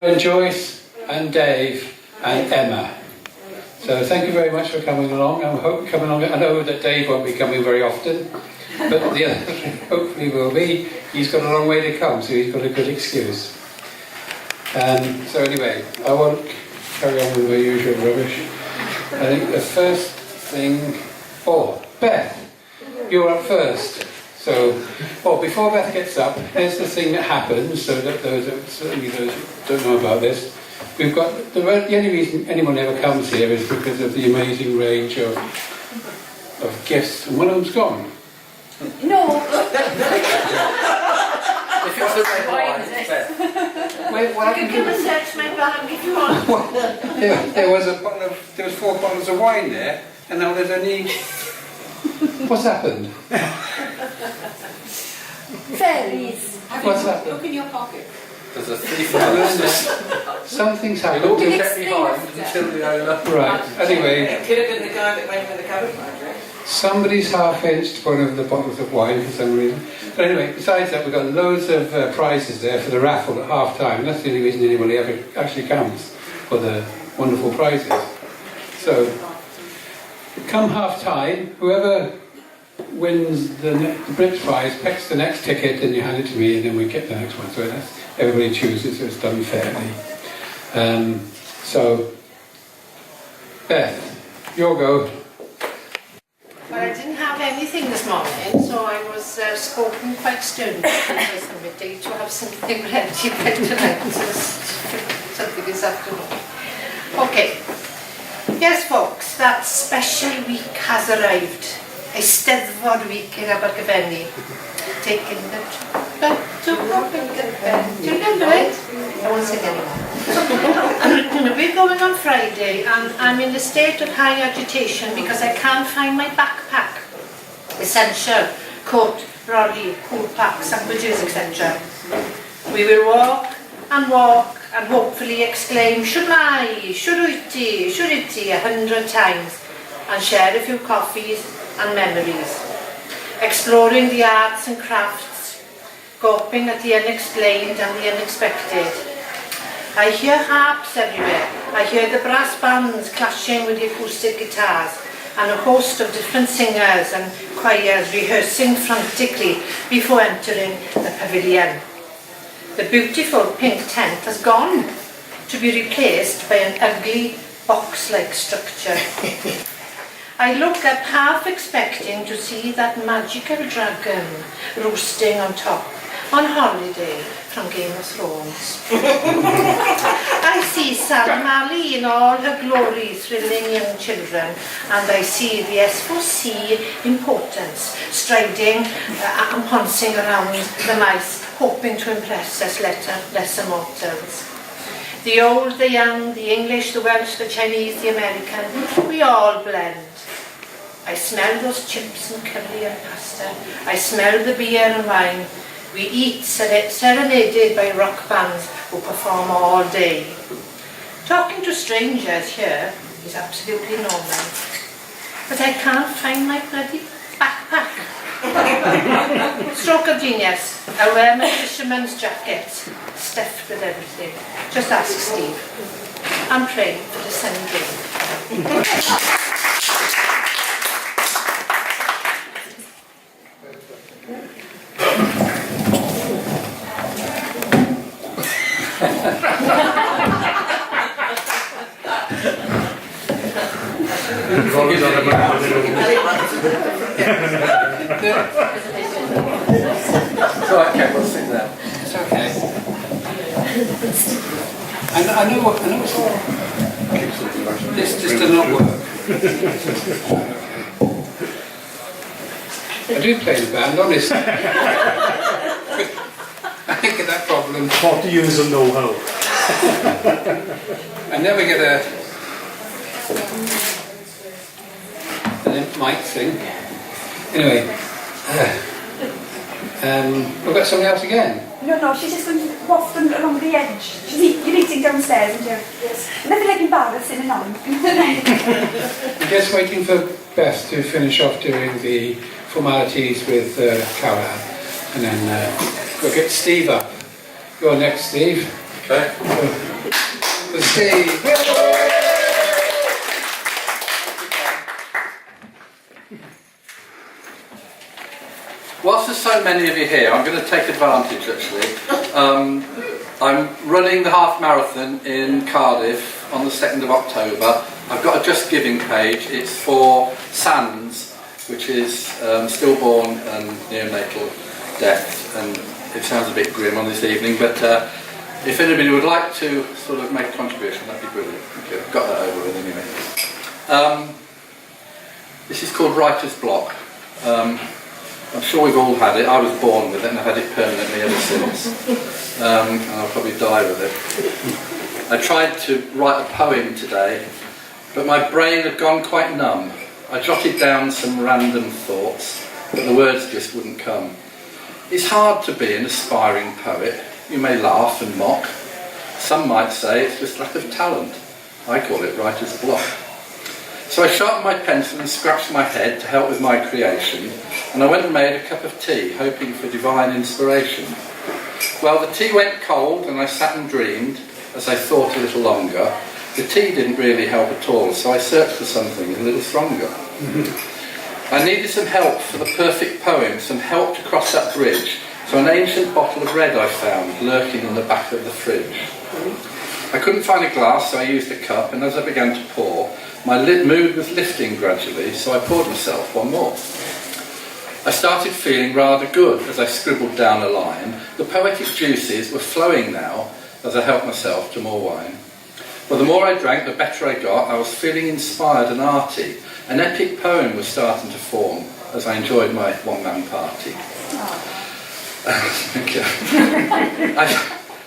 And Joyce and Dave and Emma. So thank you very much for coming along. I hope coming along. I know that Dave won't be coming very often, but the other hopefully will be. He's got a long way to come, so he's got a good excuse. So anyway, I won't carry on with my usual rubbish. I think the first thing... Oh, Beth, you're up first. So, before Beth gets up, here's the thing that happens, so that certainly those who don't know about this. We've got, the only reason anyone ever comes here is because of the amazing range of gifts, and one of them's gone. No! If it's the red wine, it's Beth. Wait, what happened? You can come and search my bag if you want. There was 4 bottles of wine there, and now there's only... What's happened? Fairies. What's happened? Look in your pocket. There's a thief around there. Something's happened. All kept behind until the owner. Right, anyway. It could have been the guy that went with the cupboard, right? Somebody's half-inched one of the bottles of wine for some reason. But anyway, besides that, we've got loads of prizes there for the raffle at half-time. That's the only reason anybody ever actually comes, for the wonderful prizes. So, come half-time, whoever wins the bridge prize picks the next ticket and you hand it to me and then we get the next one. So that's, everybody chooses, so it's done fairly. So, Beth, your go. Well, I didn't have anything this morning, so I was spoken quite sternly because I'm midday to have something ready by tonight, something this afternoon. Okay, yes folks, that special week has arrived. Eisteddfod week in Abergavenny. Taking the trip to Abergavenny. Do you remember it? I won't sing anymore. We're going on Friday and I'm in a state of high agitation because I can't find my backpack. Essential, coat, brolly, cool pack, sandwiches, etc. We will walk and hopefully exclaim Shwmai, Shwruiti, Shwruiti 100 times and share a few coffees and memories. Exploring the arts and crafts, gawping at the unexplained and the unexpected. I hear harps everywhere. I hear the brass bands clashing with the acoustic guitars and a host of different singers and choirs rehearsing frantically before entering the pavilion. The beautiful pink tent has gone to be replaced by an ugly box-like structure. I look up half expecting to see that magical dragon roosting on top on holiday from Game of Thrones. I see Sam Malley in all her glory thrilling young children, and I see the S4C importance striding and pouncing around the mice, hoping to impress us lesser mortals. The old, the young, the English, the Welsh, the Chinese, the American, we all blend. I smell those chips and curry and pasta. I smell the beer and wine. We eat serenaded by rock bands who perform all day. Talking to strangers here is absolutely normal. But I can't find my bloody backpack. Stroke of genius. I wear my fisherman's jacket, stuffed with everything. Just ask Steve. I'm praying for the sunny day. It's alright, Ken, we'll sit there. It's okay. I know it's all. This just does not work. I do play in a band, honestly. I think of that problem. 40 years of know-how. I never get an mic thing. Anyway, we've got somebody else again. No, she's just going to waft along the edge. You're eating downstairs, aren't you? Yes. Nothing like embarrassing and on. We're just waiting for Beth to finish off doing the formalities with Caroline, and then we'll get Steve up. You're next, Steve. Okay. Steve. Whilst there's so many of you here, I'm going to take advantage actually. I'm running the half marathon in Cardiff on the 2nd of October. I've got a Just Giving page. It's for SANS, which is stillborn and neonatal death, and it sounds a bit grim on this evening, but if anybody would like to sort of make a contribution, that'd be brilliant. Okay, I've got that over with anyway. This is called writer's block. I'm sure we've all had it. I was born with it and I've had it permanently ever since. And I'll probably die with it. I tried to write a poem today, but my brain had gone quite numb. I jotted down some random thoughts, but the words just wouldn't come. It's hard to be an aspiring poet. You may laugh and mock. Some might say it's just lack of talent. I call it writer's block. So I sharpened my pencil and scratched my head to help with my creation, and I went and made a cup of tea, hoping for divine inspiration. Well, the tea went cold and I sat and dreamed as I thought a little longer. The tea didn't really help at all, so I searched for something a little stronger. I needed some help for the perfect poem, some help to cross that bridge, so an ancient bottle of red I found lurking in the back of the fridge. I couldn't find a glass, so I used a cup, and as I began to pour, my mood was lifting gradually, so I poured myself one more. I started feeling rather good as I scribbled down a line. The poetic juices were flowing now as I helped myself to more wine. Well, the more I drank, the better I got. I was feeling inspired and arty. An epic poem was starting to form as I enjoyed my one-man party. Thank you.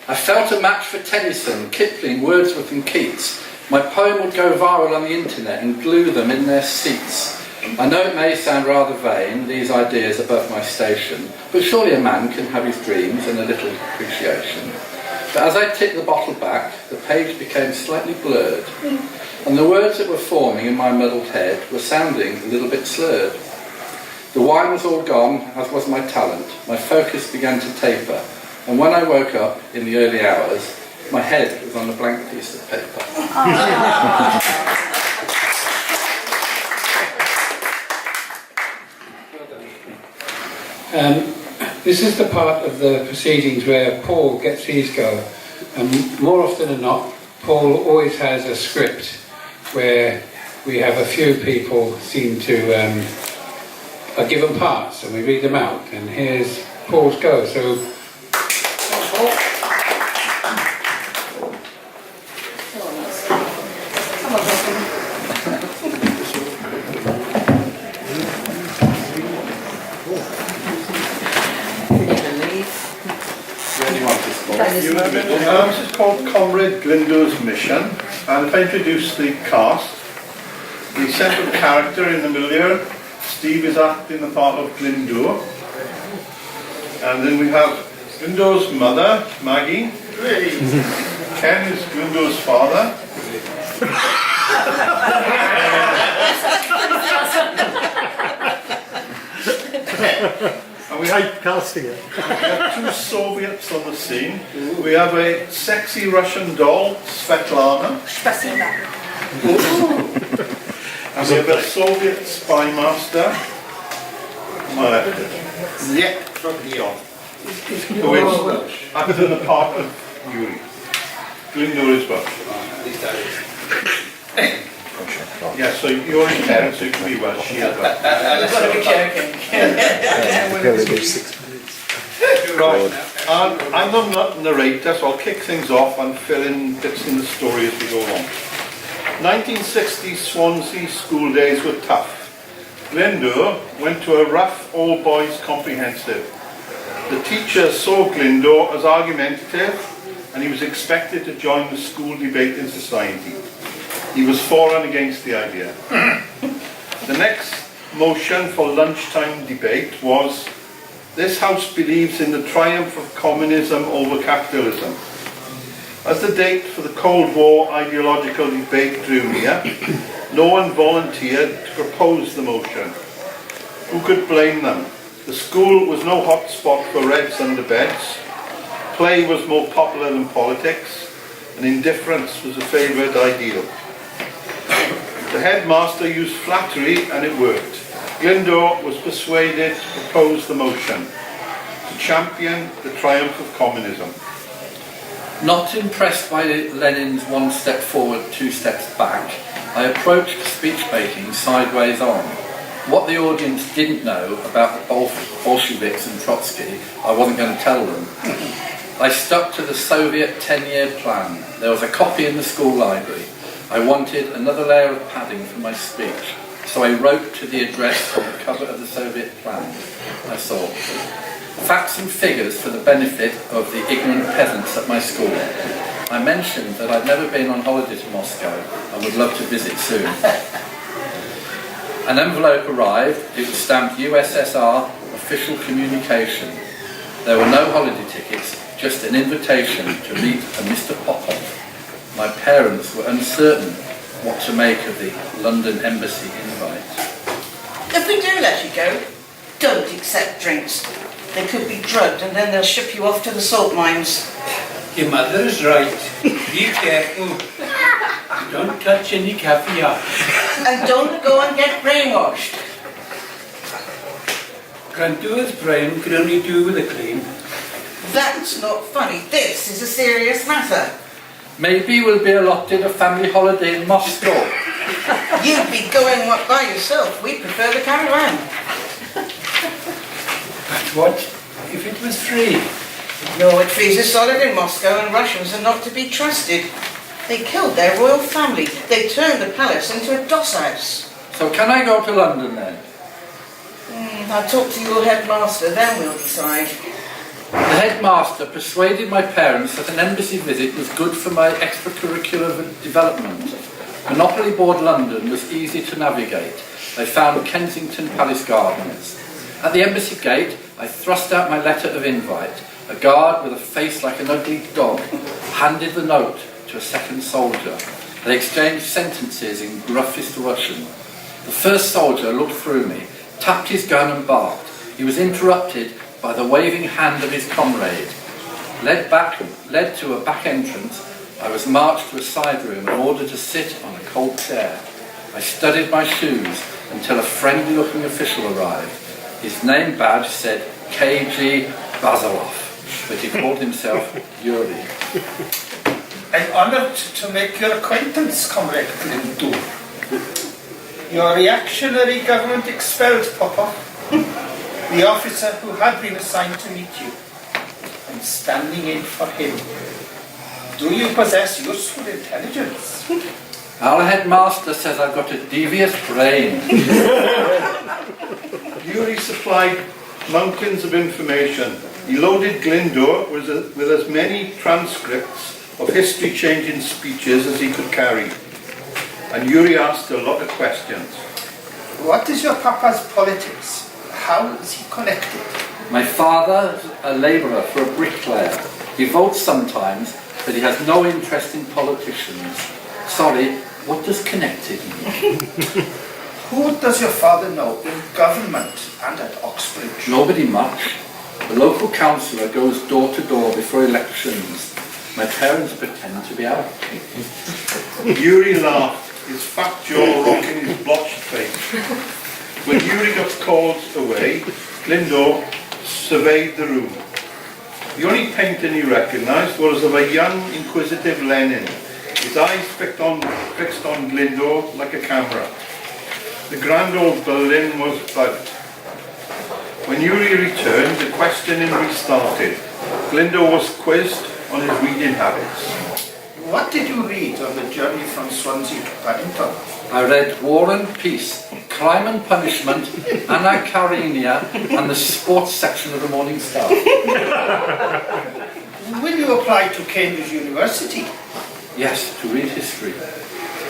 I felt a match for Tennyson, Kipling, Wordsworth and Keats. My poem would go viral on the internet and glue them in their seats. I know it may sound rather vain, these ideas above my station, but surely a man can have his dreams and a little appreciation. But as I tipped the bottle back, the page became slightly blurred, and the words that were forming in my muddled head were sounding a little bit slurred. The wine was all gone, as was my talent. My focus began to taper, and when I woke up in the early hours, my head was on a blank piece of paper. This is the part of the proceedings where Paul gets his go, and more often than not, Paul always has a script where we have a few people seem to are given parts, and we read them out. And here's Paul's go. So, Paul. This is called Comrade Glyndwr's Mission, and if I introduce the cast, the central character in the middle here, Steve is acting the part of Glyndwr, and then we have Glyndwr's mother, Maggie, Ken is Glyndwr's father, and we have casting it. We have two Soviets on the scene. We have a sexy Russian doll, Svetlana. And we have a Soviet spy master, who is acting the part of Yuri. Glyndwr is Welsh. Yeah, so you're in Karen, so you can be Welsh. I've got to be joking. Right, I'm the narrator, so I'll kick things off and fill in bits in the story as we go along. 1960 Swansea school days were tough. Glyndwr went to a rough all-boys comprehensive. The teacher saw Glyndwr as argumentative, and he was expected to join the school debate in society. He was for and against the idea. The next motion for lunchtime debate was, this house believes in the triumph of communism over capitalism. As the date for the Cold War ideological debate drew near, no one volunteered to propose the motion. Who could blame them? The school was no hot spot for Reds under beds. Play was more popular than politics, and indifference was a favourite ideal. The headmaster used flattery and it worked. Glyndŵr was persuaded to propose the motion, to champion the triumph of communism. Not impressed by Lenin's one step forward, two steps back, I approached speech making sideways on. What the audience didn't know about the Bolsheviks and Trotsky, I wasn't going to tell them. I stuck to the Soviet 10-year plan. There was a copy in the school library. I wanted another layer of padding for my speech, so I wrote to the address on the cover of the Soviet plan. I saw facts and figures for the benefit of the ignorant peasants at my school. I mentioned that I'd never been on holiday to Moscow and would love to visit soon. An envelope arrived. It was stamped USSR official communication. There were no holiday tickets, just an invitation to meet a Mr. Popov. My parents were uncertain what to make of the London Embassy invite. If we do let you go, don't accept drinks. They could be drugged and then they'll ship you off to the salt mines. Your mother is right. Be careful. Don't touch any caviar. And don't go and get brainwashed. Can't do as brain, can only do with a clean. That's not funny. This is a serious matter. Maybe we'll be allotted a family holiday in Moscow. You'd be going up by yourself. We prefer the caravan. But what if it was free? No, it freezes solid in Moscow and Russians are not to be trusted. They killed their royal family. They turned the palace into a doss house. So can I go to London then? I'll talk to your headmaster, then we'll decide. The headmaster persuaded my parents that an embassy visit was good for my extracurricular development. Monopoly Board London was easy to navigate. I found Kensington Palace Gardens. At the embassy gate, I thrust out my letter of invite. A guard with a face like an ugly dog handed the note to a second soldier. They exchanged sentences in gruffest Russian. The first soldier looked through me, tapped his gun and barked. He was interrupted by the waving hand of his comrade. Led to a back entrance, I was marched to a side room and ordered to sit on a cold chair. I studied my shoes until a friendly-looking official arrived. His name badge said K.G. Bazalov, but he called himself Yuri. I'm honoured to make your acquaintance, Comrade Glyndŵr. Your reactionary government expelled Popov, the officer who had been assigned to meet you. I'm standing in for him. Do you possess useful intelligence? Our headmaster says I've got a devious brain. Yuri supplied mountains of information. He loaded Glyndŵr with as many transcripts of history-changing speeches as he could carry. And Yuri asked a lot of questions. What is your papa's politics? How is he connected? My father is a labourer for a bricklayer. He votes sometimes, but he has no interest in politicians. Sorry, what does connected mean? Who does your father know in government and at Oxbridge? Nobody much. The local councillor goes door to door before elections. My parents pretend to be out. Yuri laughed, his fat jaw rocking his blotched face. When Yuri got called away, Glyndŵr surveyed the room. The only painting he recognised was of a young, inquisitive Lenin, his eyes fixed on Glyndŵr like a camera. The grand old Berlin was bugged. When Yuri returned, the questioning restarted. Glyndŵr was quizzed on his reading habits. What did you read on the journey from Swansea to Paddington? I read War and Peace, Crime and Punishment, Anna Karenina, and the sports section of the Morning Star. Will you apply to Cambridge University? Yes, to read history.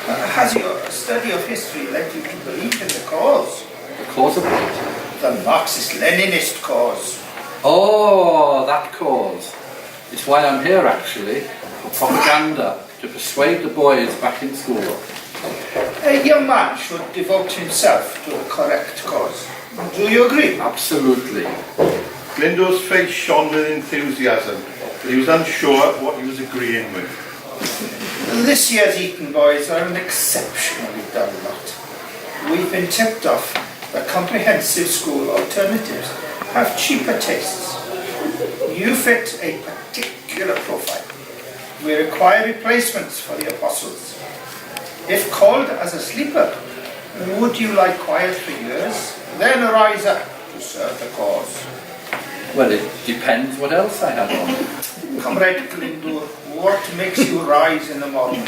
Has your study of history led you to believe in the cause? The cause of what? The Marxist-Leninist cause. Oh, that cause. It's why I'm here, actually, for propaganda, to persuade the boys back in school. A young man should devote himself to the correct cause. Do you agree? Absolutely. Glyndŵr's face shone with enthusiasm. but he was unsure what he was agreeing with. This year's Eton boys are an exceptionally dull lot. We've been tipped off that comprehensive school alternatives have cheaper tastes. You fit a particular profile. We require replacements for the apostles. If called as a sleeper, would you lie quiet for years, then rise up to serve the cause? Well, it depends what else I have on. Comrade Glyndŵr, what makes you rise in the morning?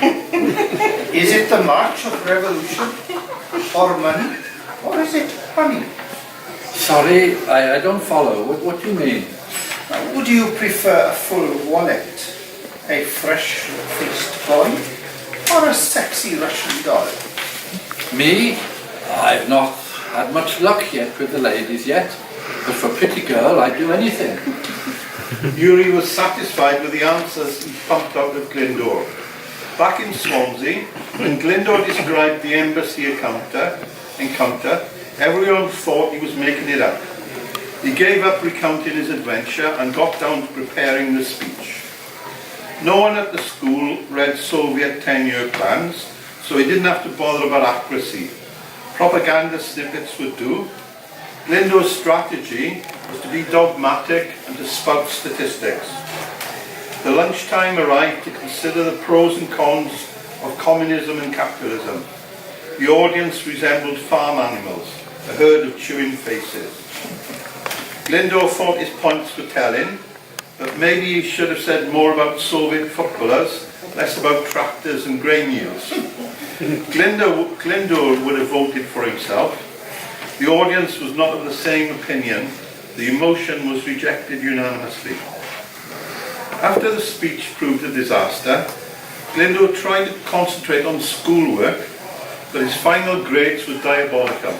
Is it the march of revolution, or money, or is it honey? Sorry, I don't follow. What do you mean? Would you prefer a full wallet, a fresh-faced boy, or a sexy Russian doll? Me? I've not had much luck yet with the ladies yet, but for a pretty girl I'd do anything. Yuri was satisfied with the answers he pumped out of Glyndŵr. Back in Swansea, when Glyndŵr described the embassy encounter, everyone thought he was making it up. He gave up recounting his adventure and got down to preparing the speech. No one at the school read Soviet 10-year plans, so he didn't have to bother about accuracy. Propaganda snippets would do. Glyndŵr's strategy was to be dogmatic and to spout statistics. The lunchtime arrived to consider the pros and cons of communism and capitalism. The audience resembled farm animals, a herd of chewing faces. Glyndŵr thought his points were telling, but maybe he should have said more about Soviet footballers, less about tractors and grain yields. Glyndŵr would have voted for himself. The audience was not of the same opinion. The emotion was rejected unanimously. After the speech proved a disaster, Glyndŵr tried to concentrate on schoolwork, but his final grades were diabolical.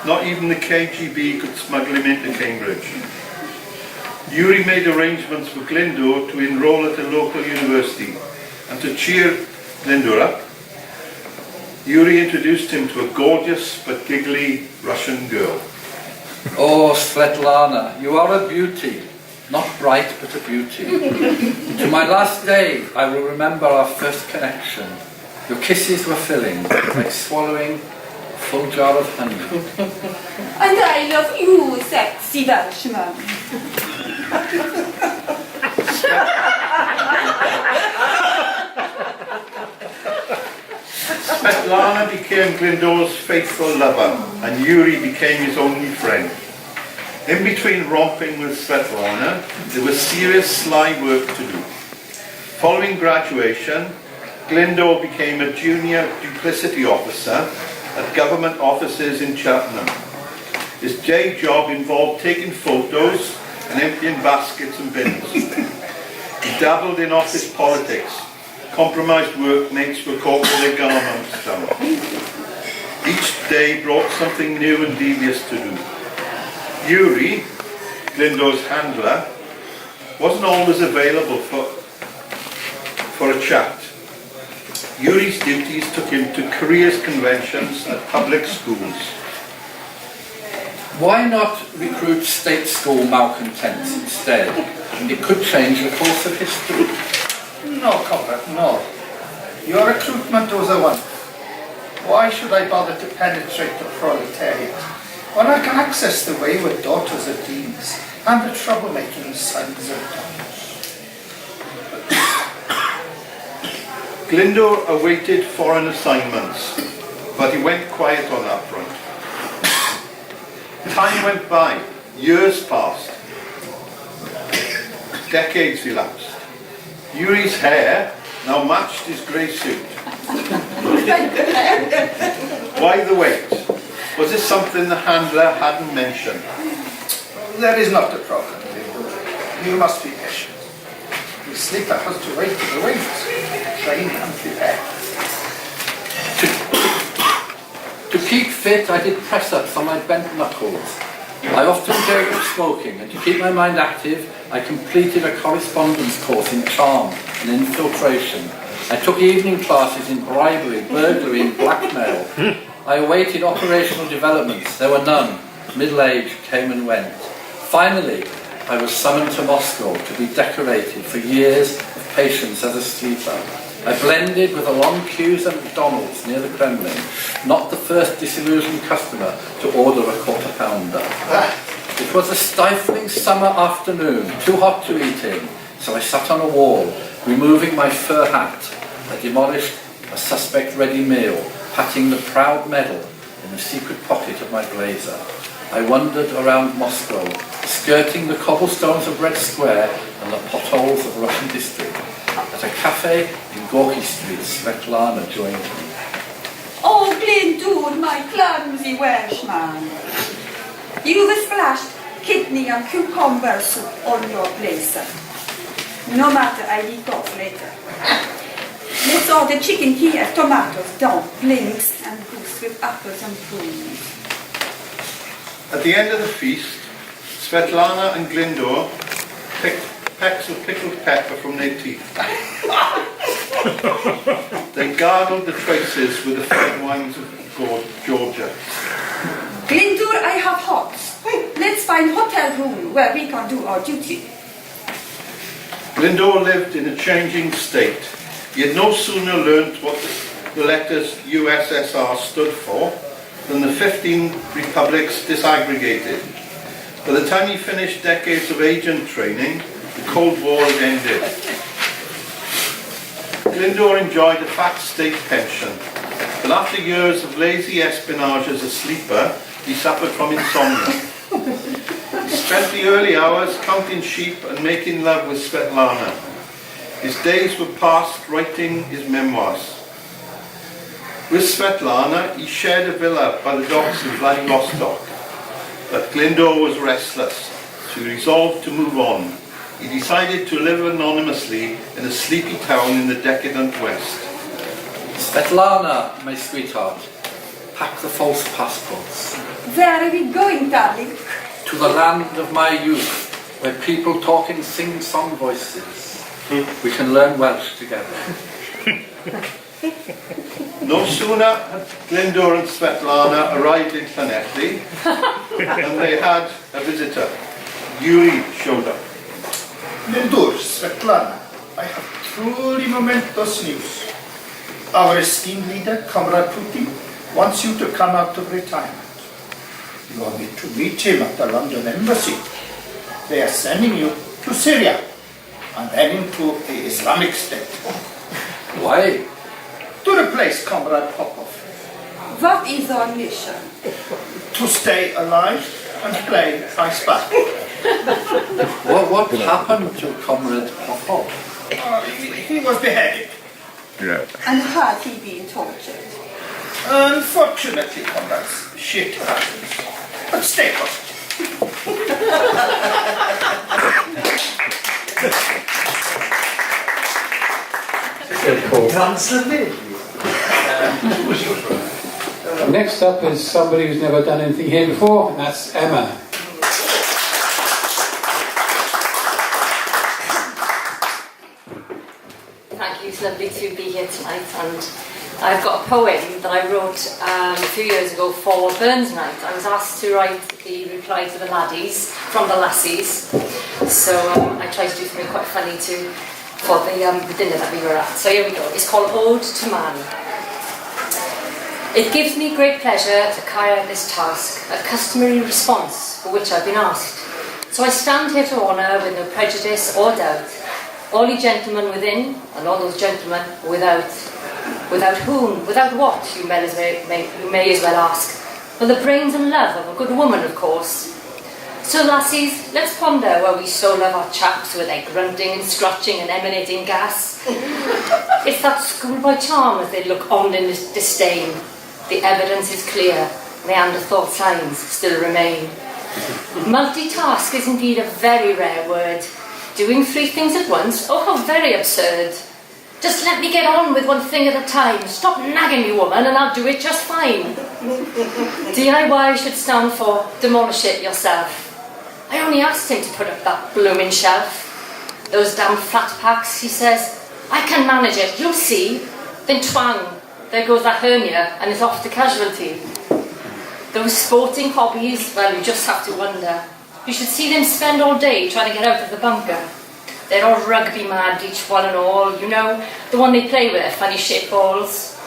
Not even the KGB could smuggle him into Cambridge. Yuri made arrangements for Glyndŵr to enroll at a local university, and to cheer Glyndŵr up, Yuri introduced him to a gorgeous but giggly Russian girl. Oh, Svetlana, you are a beauty. Not bright, but a beauty. To my last day, I will remember our first connection. Your kisses were filling, like swallowing a full jar of honey. And I love you, sexy Welshman. Svetlana became Glyndŵr's faithful lover, and Yuri became his only friend. In between romping with Svetlana, there was serious sly work to do. Following graduation, Glyndŵr became a junior duplicity officer at government offices in Cheltenham. His day job involved taking photos and emptying baskets and bins. He dabbled in office politics. Compromised workmates were caught with their garments down. Each day brought something new and devious to do. Yuri, Glyndŵr's handler, wasn't always available for a chat. Yuri's duties took him to careers conventions at public schools. Why not recruit state school malcontents instead? And it could change the course of history. No, comrade, no. Your recruitment was a one. Why should I bother to penetrate the proletariat when I can access the wayward daughters of deans and the troublemaking sons of dons? Glyndŵr awaited foreign assignments, but he went quiet on that front. Time went by, years passed, decades elapsed. Yuri's hair now matched his grey suit. Why the wait? Was this something the handler hadn't mentioned? There is not a problem, Glyndŵr. You must be patient. The sleeper has to wait to the wings, train and prepare. To keep fit, I did press-ups on my bent knuckles. I often gave up smoking, and to keep my mind active, I completed a correspondence course in charm and infiltration. I took evening classes in bribery, burglary and blackmail. I awaited operational developments. There were none. Middle age came and went. Finally, I was summoned to Moscow to be decorated for years of patience as a sleeper. I blended with the long queues at McDonald's near the Kremlin, not the first disillusioned customer to order a quarter pounder. It was a stifling summer afternoon, too hot to eat in, so I sat on a wall, removing my fur hat. I demolished a suspect ready meal, patting the proud medal in the secret pocket of my blazer. I wandered around Moscow, skirting the cobblestones of Red Square and the potholes of Russian District. At a cafe in Gorky Street, Svetlana joined me. Oh, Glyndŵr, my clumsy Welshman. You've splashed kidney and cucumber soup on your blazer. No matter, I eat off later. Let's order chicken Kiev, tomatoes, dumplings, and goose with apples and prunes. At the end of the feast, Svetlana and Glyndŵr picked pecks of pickled pepper from their teeth. They gargled the traces with the fine wines of Georgia. Glyndŵr, I have hots. Let's find hotel room where we can do our duty. Glyndŵr lived in a changing state. He had no sooner learnt what the letters USSR stood for than the 15 republics disaggregated. By the time he finished decades of agent training, the Cold War had ended. Glyndŵr enjoyed a fat state pension, but after years of lazy espionage as a sleeper, he suffered from insomnia. He spent the early hours counting sheep and making love with Svetlana. His days were passed writing his memoirs. With Svetlana, he shared a villa by the docks of Vladivostok. But Glyndŵr was restless, so he resolved to move on. He decided to live anonymously in a sleepy town in the decadent West. Svetlana, my sweetheart, pack the false passports. Where are we going, darling? To the land of my youth, where people talk in sing-song voices. We can learn Welsh together. No sooner had Glyndŵr and Svetlana arrived in Llanelli than they had a visitor. Yuri showed up. Glyndŵr, Svetlana, I have truly momentous news. Our esteemed leader, Comrade Putin, wants you to come out of retirement. You are to meet him at the London Embassy. They are sending you to Syria and then into the Islamic State. Why? To replace Comrade Popov. What is our mission? To stay alive and play I spy. What happened to Comrade Popov? He was beheaded. And had he been tortured? Unfortunately, comrades, shit happens. But stay positive. Next up is somebody who's never done anything here before, and that's Emma. Thank you, it's lovely to be here tonight, and I've got a poem that I wrote a few years ago for Burns Night. I was asked to write the reply to the laddies from the lassies, so I tried to do something quite funny for the dinner that we were at. So here we go. It's called Ode to Man. It gives me great pleasure to carry out this task, a customary response for which I've been asked. So I stand here to honour with no prejudice or doubt all you gentlemen within and all those gentlemen without. Without whom, without what, you may as well ask. For the brains and love of a good woman, of course. So lassies, let's ponder where we so love our chaps with their grunting and scratching and emanating gas. It's that schoolboy charm as they look on in disdain. The evidence is clear, Neanderthal signs still remain. Multitask is indeed a very rare word. Doing 3 things at once, oh how very absurd. Just let me get on with one thing at a time. Stop nagging me, woman, and I'll do it just fine. DIY should stand for demolish it yourself. I only asked him to put up that blooming shelf. Those damn flat packs, he says. I can manage it, you'll see. Then twang, there goes that hernia, and it's off to casualty. Those sporting hobbies, well, you just have to wonder. You should see them spend all day trying to get out of the bunker. They're all rugby mad, each one and all, you know, the one they play with, funny shaped balls.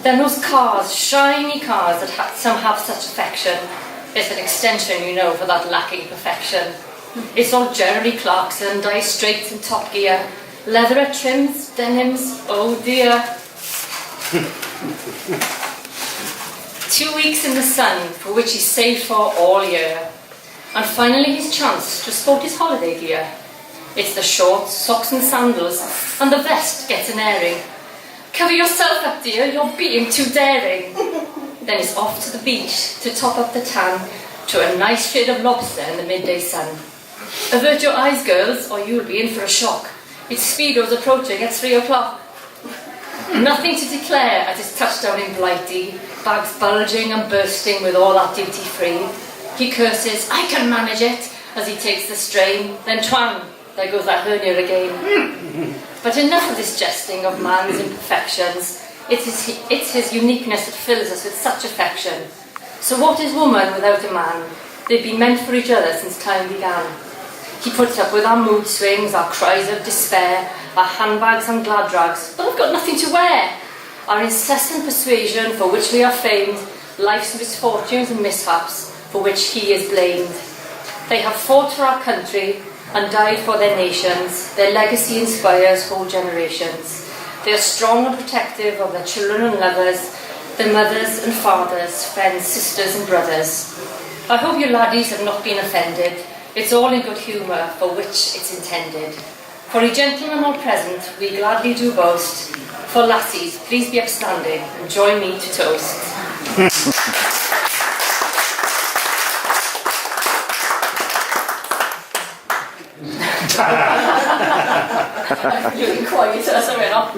Then those cars, shiny cars that some have such affection. It's an extension, you know, for that lacking perfection. It's all Jeremy Clarkson, die straights and Top Gear, leatherette trims, denims, oh dear. 2 weeks in the sun, for which he saved for all year. And finally his chance to sport his holiday gear. It's the shorts, socks and sandals, and the vest gets an airing. Cover yourself up, dear, you're being too daring. Then he's off to the beach to top up the tan, to a nice shade of lobster in the midday sun. Avert your eyes, girls, or you'll be in for a shock. Its speedo's approaching at 3 o'clock. Nothing to declare at his touchdown in Blighty, bags bulging and bursting with all that duty-free. He curses, I can manage it, as he takes the strain, then twang, there goes that hernia again. But enough of this jesting of man's imperfections. It's his uniqueness that fills us with such affection. So what is woman without a man? They've been meant for each other since time began. He puts up with our mood swings, our cries of despair, our handbags and glad rags, but I've got nothing to wear. Our incessant persuasion for which we are famed, life's misfortunes and mishaps for which he is blamed. They have fought for our country and died for their nations. Their legacy inspires whole generations. They are strong and protective of their children and lovers, their mothers and fathers, friends, sisters and brothers. I hope you laddies have not been offended. It's all in good humour for which it's intended. For ye gentlemen all present, we gladly do boast. For lassies, please be upstanding and join me to toast. You're quiet, so we're not.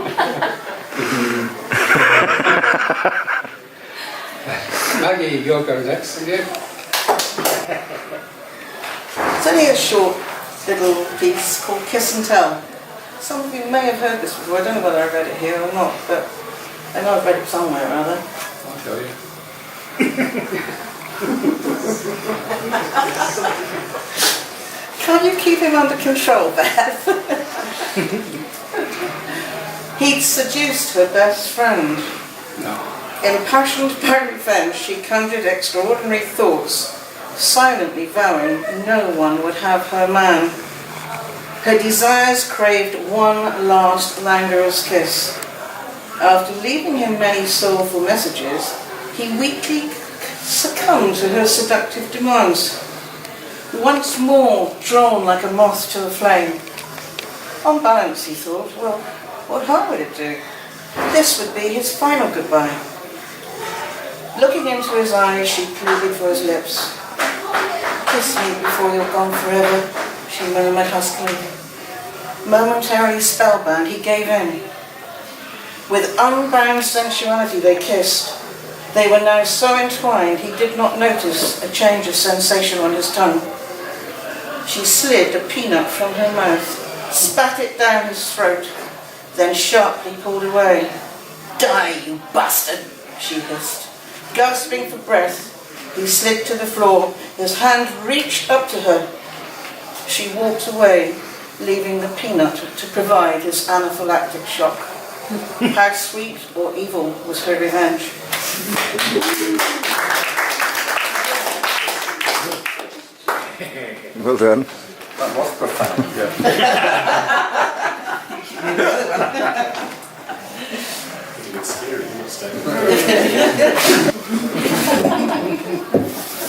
Maggie, you'll go next, will you? It's only a short little piece called Kiss and Tell. Some of you may have heard this before. I don't know whether I've read it here or not, but I know I've read it somewhere or other. I'll tell you. Can't you keep him under control, Beth? He'd seduced her best friend. No. Impassioned by revenge, she conjured extraordinary thoughts, silently vowing no one would have her man. Her desires craved one last languorous kiss. After leaving him many soulful messages, he weakly succumbed to her seductive demands. Once more drawn like a moth to a flame. On balance, he thought, well, what harm would it do? This would be his final goodbye. Looking into his eyes, she pleaded for his lips. Kiss me before you're gone forever, she murmured huskily. Momentarily spellbound, he gave in. With unbound sensuality they kissed. They were now so entwined he did not notice a change of sensation on his tongue. She slid a peanut from her mouth, spat it down his throat, then sharply pulled away. Die, you bastard, she hissed. Gasping for breath, he slid to the floor, his hand reached up to her. She walked away, leaving the peanut to provide his anaphylactic shock. How sweet or evil was her revenge? Well done. That was profound.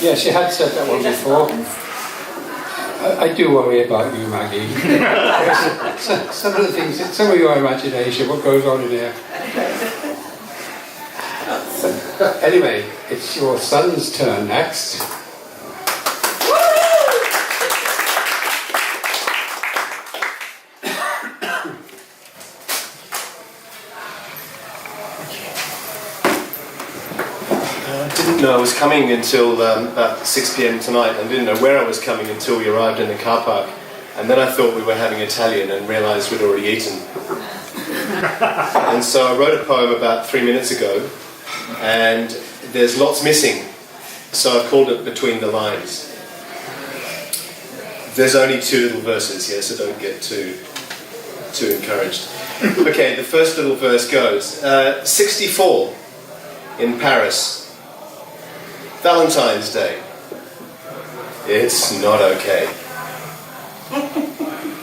Yes, you had said that one before. I do worry about you, Maggie. Some of the things, some of your imagination, what goes on in here. Anyway, it's your son's turn next. Didn't know I was coming until about 6 p.m. tonight, and didn't know where I was coming until we arrived in the car park. And then I thought we were having Italian and realised we'd already eaten. And so I wrote a poem about 3 minutes ago, and there's lots missing, so I've called it Between the Lines. There's only 2 little verses here, so don't get too encouraged. Okay, the first little verse goes, 64 in Paris, Valentine's Day. It's not okay.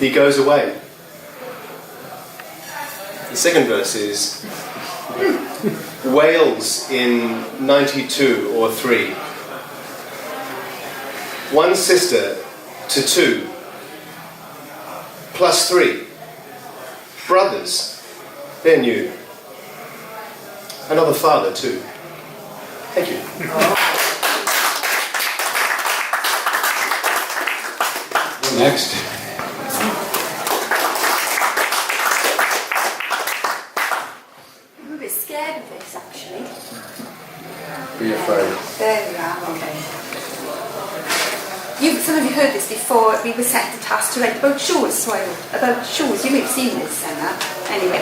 He goes away. The second verse is Wales in 92 or 3. One sister to 2 plus 3. Brothers, they're new. Another father too. Thank you. Next. I'm a bit scared of this, actually. Be afraid. There we are, okay. Some of you heard this before. We were set the task to write about shoes, so I wrote about shoes. You may have seen this, Emma. Anyway,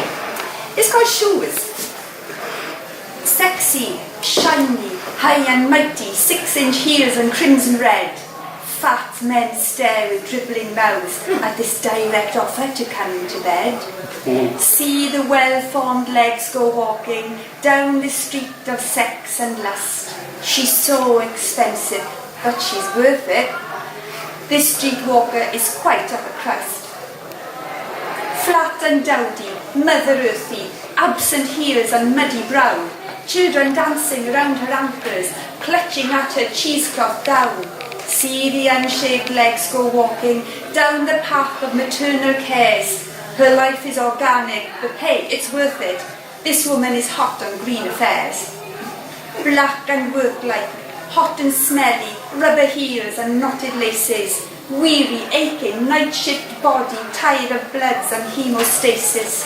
it's called Shoes. Sexy, shiny, high and mighty, 6-inch heels and crimson red. Fat men stare with dribbling mouths at this direct offer to come to bed. See the well-formed legs go walking down the street of sex and lust. She's so expensive, but she's worth it. This streetwalker is quite of a crust. Flat and dowdy, Mother Earthy, absent heels and muddy brow. Children dancing around her ankles, clutching at her cheesecloth gown. See the unshaved legs go walking down the path of maternal cares. Her life is organic, but hey, it's worth it. This woman is hot on green affairs. Black and work-like, hot and smelly, rubber heels and knotted laces. Weary, aching, night-shift body, tired of bloods and hemostasis.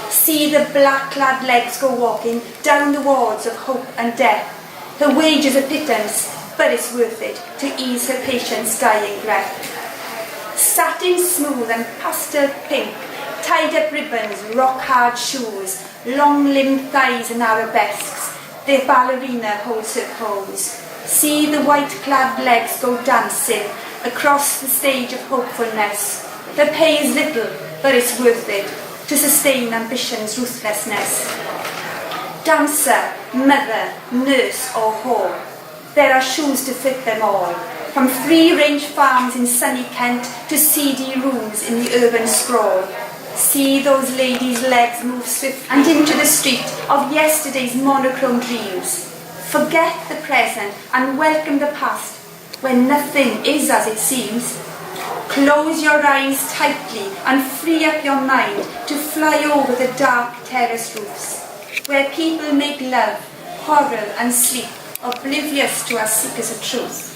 See the black-clad legs go walking down the wards of hope and death. Her wages a pittance, but it's worth it to ease her patient's dying breath. Satin smooth and pastel pink, tied-up ribbons, rock-hard shoes, long-limbed thighs and arabesques. Their ballerina holds her pose. See the white-clad legs go dancing across the stage of hopefulness. The pay is little, but it's worth it to sustain ambition's ruthlessness. Dancer, mother, nurse or whore, there are shoes to fit them all. From free-range farms in sunny Kent to seedy rooms in the urban sprawl. See those ladies' legs move swift and into the street of yesterday's monochrome dreams. Forget the present and welcome the past when nothing is as it seems. Close your eyes tightly and free up your mind to fly over the dark terrace roofs where people make love, quarrel and sleep, oblivious to our seekers of truth.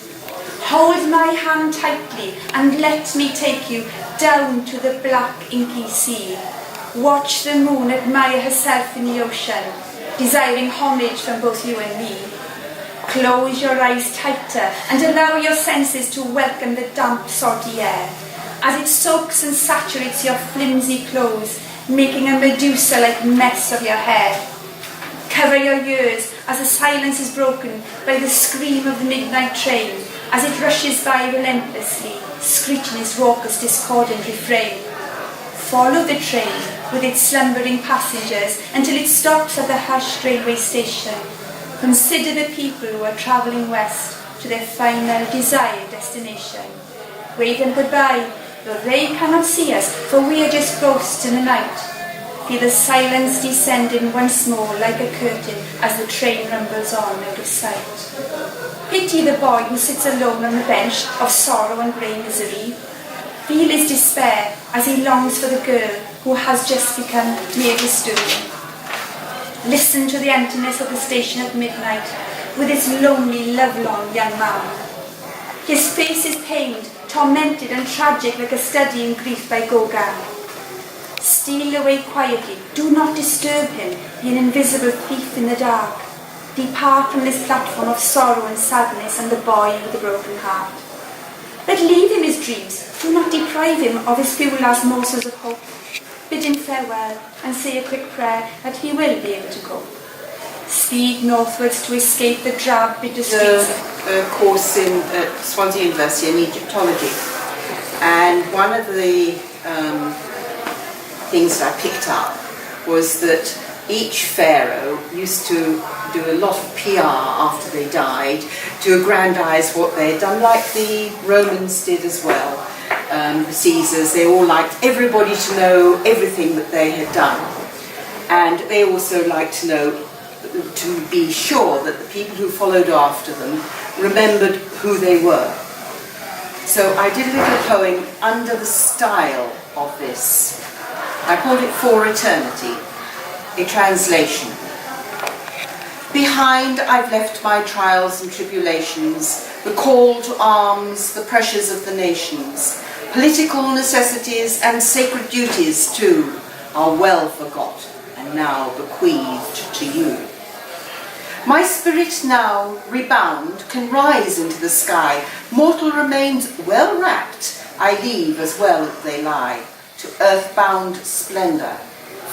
Hold my hand tightly and let me take you down to the black inky sea. Watch the moon admire herself in the ocean, desiring homage from both you and me. Close your eyes tighter and allow your senses to welcome the damp, salty air as it soaks and saturates your flimsy clothes, making a Medusa-like mess of your hair. Cover your ears as the silence is broken by the scream of the midnight train as it rushes by relentlessly, screeching its raucous, discordant refrain. Follow the train with its slumbering passengers until it stops at the hushed railway station. Consider the people who are travelling west to their final desired destination. Wave them goodbye, though they cannot see us, for we are just ghosts in the night. Feel the silence descending once more like a curtain as the train rumbles on out of sight. Pity the boy who sits alone on the bench of sorrow and grey misery. Feel his despair as he longs for the girl who has just become near his doom. Listen to the emptiness of the station at midnight with its lonely, lovelorn young man. His face is pained, tormented and tragic like a study in grief by Gauguin. Steal away quietly, do not disturb him, be an invisible thief in the dark. Depart from this platform of sorrow and sadness and the boy with the broken heart. But leave him his dreams, do not deprive him of his few last morsels of hope. Bid him farewell and say a quick prayer that he will be able to go. Speed northwards to escape the drab, bitter streets. The course in Swansea University in Egyptology. And one of the things that I picked up was that each pharaoh used to do a lot of PR after they died to aggrandize what they had done, like the Romans did as well. The Caesars, they all liked everybody to know everything that they had done. And they also liked to know, to be sure that the people who followed after them remembered who they were. So I did a little poem under the style of this. I called it For Eternity, a translation. Behind I've left my trials and tribulations, the call to arms, the pressures of the nations, political necessities and sacred duties too are well forgot and now bequeathed to you. My spirit now, rebound, can rise into the sky. Mortal remains well wrapped, I leave as well as they lie, to earthbound splendour,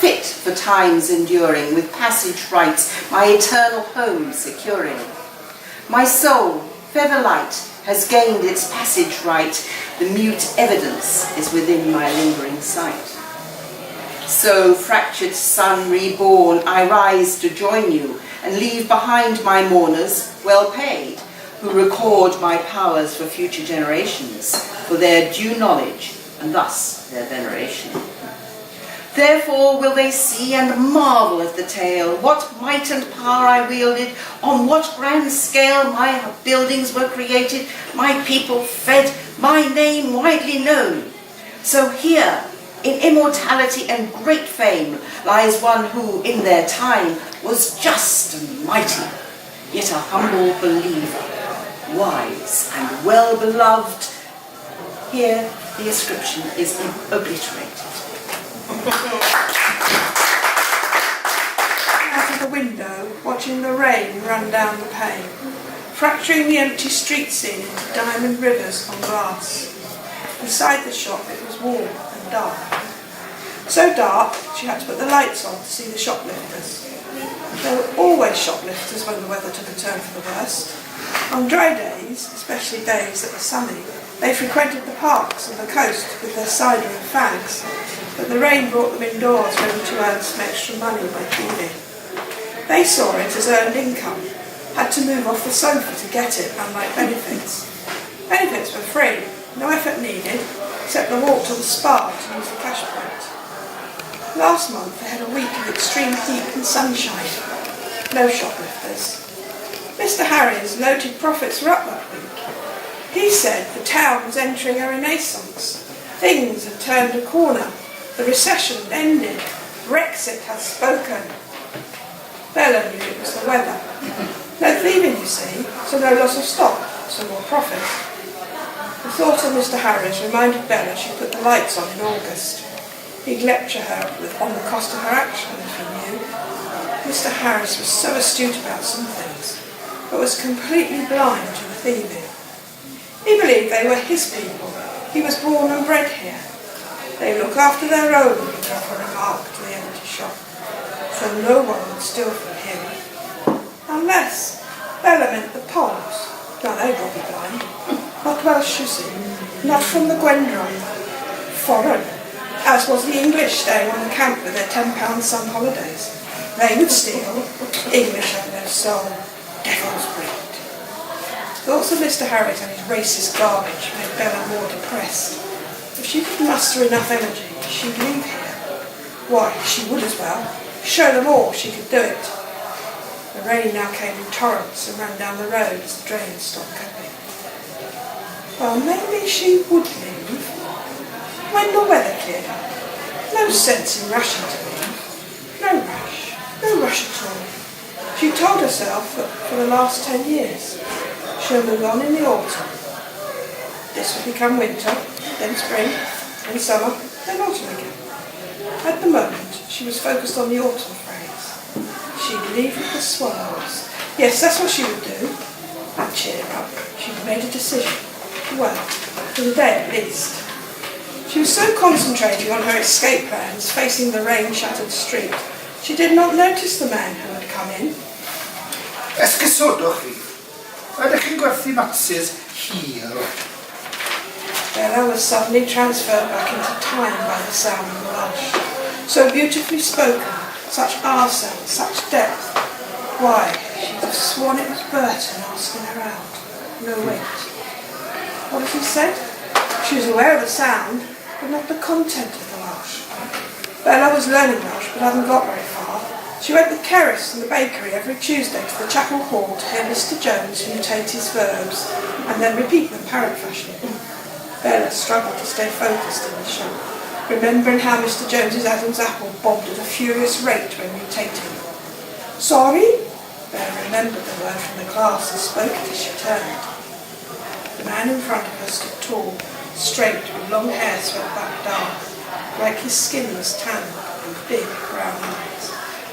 fit for times enduring, with passage rights, my eternal home securing. My soul, feather light, has gained its passage right, the mute evidence is within my lingering sight. So, fractured sun reborn, I rise to join you, and leave behind my mourners, well paid, who record my powers for future generations, for their due knowledge, and thus their veneration. Therefore will they see and marvel at the tale, what might and power I wielded, on what grand scale my buildings were created, my people fed, my name widely known. So here, in immortality and great fame, lies one who, in their time, was just and mighty, yet a humble believer, wise and well beloved. Here, the inscription is obliterated. Out of the window, watching the rain run down the pane, fracturing the empty street scene into diamond rivers on glass. Inside the shop it was warm and dark. So dark, she had to put the lights on to see the shoplifters. There were always shoplifters when the weather took a turn for the worst. On dry days, especially days that were sunny, they frequented the parks and the coast with their cider and fags, but the rain brought them indoors ready to earn some extra money by thieving. They saw it as earned income, had to move off the sofa to get it, unlike benefits. Benefits were free, no effort needed, except the walk to the spa to use the cash point. Last month they had a week of extreme heat and sunshine. No shoplifters. Mr. Harry's noted profits were up that week. He said the town was entering a renaissance. Things had turned a corner. The recession had ended. Brexit has spoken. Bella knew it was the weather. No thieving, you see, so no loss of stock, so more profit. The thought of Mr. Harry's reminded Bella she'd put the lights on in August. He'd lecture her on the cost of her action, if he knew. Mr. Harris was so astute about some things, but was completely blind to the thieving. He believed they were his people. He was born and bred here. They look after their own, he would offer a remark to the empty shop, so no one would steal from him. Unless Bella meant the Poles. Now they'd all be blind. Not Welsh, you see. Not from the Gwendron. Foreign. As was the English staying on the camp with their £10 sun holidays. They would steal. English had no soul. Devil's breed. Thoughts of Mr. Harris and his racist garbage made Bella more depressed. If she could muster enough energy, she'd leave here. Why, she would as well. Show them all she could do it. The rain now came in torrents and ran down the road as the drains stopped coping. Well, maybe she would leave. When the weather cleared up. No sense in rushing to leave. No rush. No rush at all. She told herself that for the last 10 years, she'll move on in the autumn. This would become winter, then spring, then summer, then autumn again. At the moment, she was focused on the autumn phrase. She'd leave with the swallows. Yes, that's what she would do. That cheered her up. She'd made a decision. Well, for the day at least. She was so concentrating on her escape plans, facing the rain-shattered street, she did not notice the man who had come in. Esgusodwch chi. Ydych chi'n gwerthu matsys hir? Bella was suddenly transferred back into time by the sound of the lush. So beautifully spoken, such R sound, such depth. Why, she'd have sworn it was Burton asking her out. No, wait. What has he said? She was aware of the sound, but not the content of the Welsh. Bella was learning Welsh, but hadn't got very far. She went with Kerris and the bakery every Tuesday to the chapel hall to hear Mr. Jones mutate his verbs and then repeat them parrot fashion. Bella struggled to stay focused in the shop, remembering how Mr. Jones's Adam's apple bobbed at a furious rate when mutating. Sorry? Bella remembered the word from the class and spoke it as she turned. The man in front of her stood tall, straight, with long hair swept back dark, like his skin was tanned, and big brown eyes.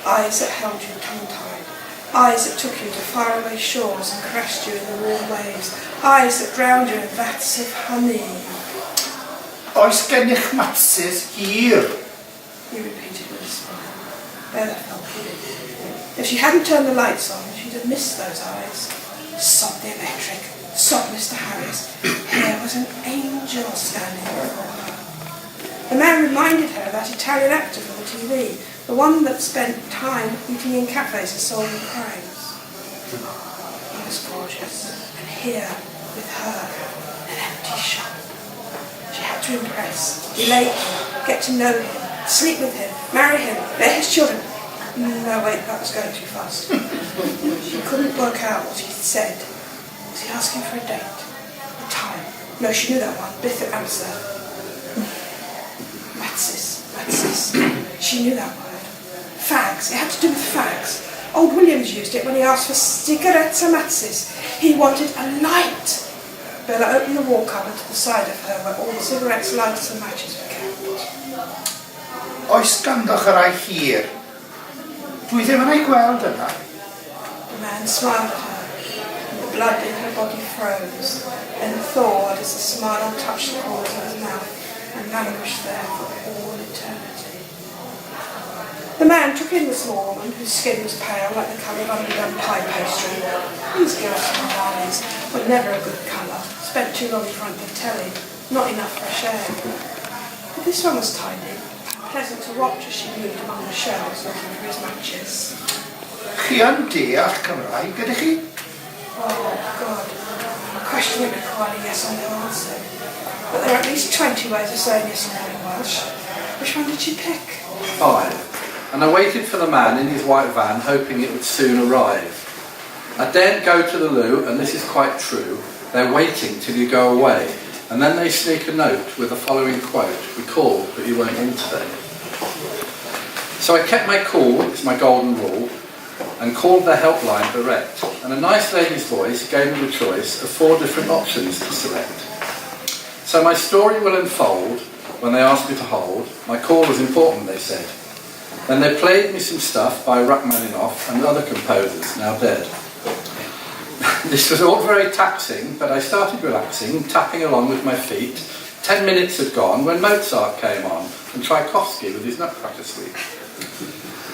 Eyes that held you tongue-tied. Eyes that took you to faraway shores and crashed you in the warm waves. Eyes that drowned you in vats of honey. Oes gennych matsys hir? He repeated with a smile. Bella felt giddy. If she hadn't turned the lights on, she'd have missed those eyes. Sobbed the electric. Sobbed Mr. Harris. Here was an angel standing before her. The man reminded her of that Italian actor from the TV, the one that spent time eating in cafes and solving crimes. He was gorgeous, and here, with her, an empty shop. She had to impress, relate him, get to know him, sleep with him, marry him, bear his children. No, wait, that was going too fast. She couldn't work out what he said. Was he asking for a date? A time? No, she knew that one. Biffett answer. Matsis. She knew that word. Fags. It had to do with fags. Old Williams used it when he asked for cigarettes and matsis. He wanted a light. Bella opened the wall cupboard to the side of her where all the cigarettes, lighters and matches were kept. Oes ganddoch yr ai hir? Dwi ddim yn ei gweld yna. The man smiled at her, and the blood in her body froze, then thawed as the smile touched the corners of his mouth and languished there for all eternity. The man took in the small woman, whose skin was pale like the colour of underdone pie pastry. These girls from Barney's were never a good colour, spent too long in front of the telly, not enough fresh air. But this one was tidy, pleasant to watch as she moved among the shelves looking for his matches. Chi yn deall Cymraeg, ydych chi? Oh, God. A question that could require a yes or no answer. But there are at least 20 ways of saying yes or no in Welsh. Which one did she pick? 5. And I waited for the man in his white van, hoping it would soon arrive. I daren't go to the loo, and this is quite true. They're waiting till you go away, and then they sneak a note with the following quote: "We called, but you weren't in today." So I kept my cool, it's my golden rule, and called their helpline direct. And a nice lady's voice gave me the choice of 4 different options to select. So my story will unfold when they asked me to hold. My call was important, they said. Then they played me some stuff by Rachmaninoff and other composers, now dead. This was all very taxing, but I started relaxing, tapping along with my feet. 10 minutes had gone when Mozart came on, and Tchaikovsky with his Nutcracker Suite.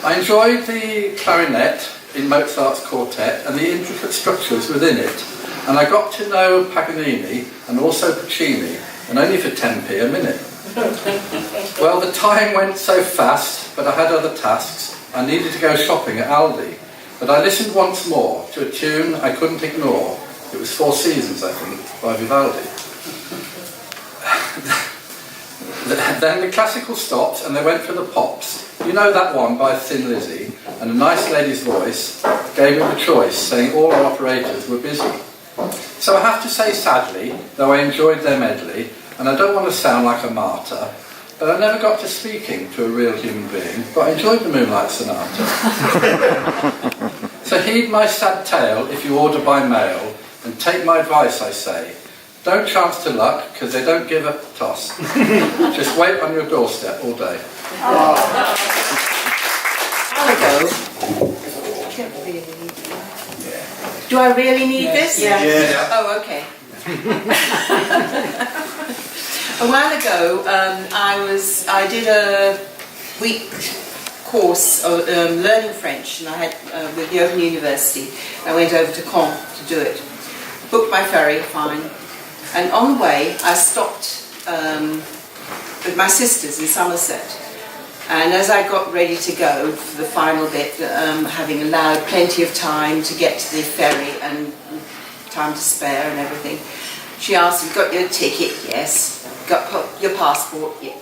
I enjoyed the clarinet in Mozart's quartet and the intricate structures within it, and I got to know Paganini and also Puccini, and only for 10p a minute. Well, the time went so fast, but I had other tasks. I needed to go shopping at Aldi, but I listened once more to a tune I couldn't ignore. It was 4 Seasons, I think, by Vivaldi. Then the classical stopped and they went for the pops. You know that one by Thin Lizzy, and a nice lady's voice gave me the choice, saying all our operators were busy. So I have to say sadly, though I enjoyed their medley, and I don't want to sound like a martyr, but I never got to speaking to a real human being, but I enjoyed the Moonlight Sonata. So heed my sad tale if you order by mail, and take my advice, I say. Don't chance to luck, because they don't give a toss. Just wait on your doorstep all day. Do I really need this? Yeah. Oh, okay. A while ago, I did a week course of learning French, and I had with the Open University. I went over to Caen to do it. Booked my ferry, fine. And on the way, I stopped with my sisters in Somerset. And as I got ready to go for the final bit, having allowed plenty of time to get to the ferry and time to spare and everything, she asked, "You got your ticket?" "Yes." "Got your passport?" "Yeah."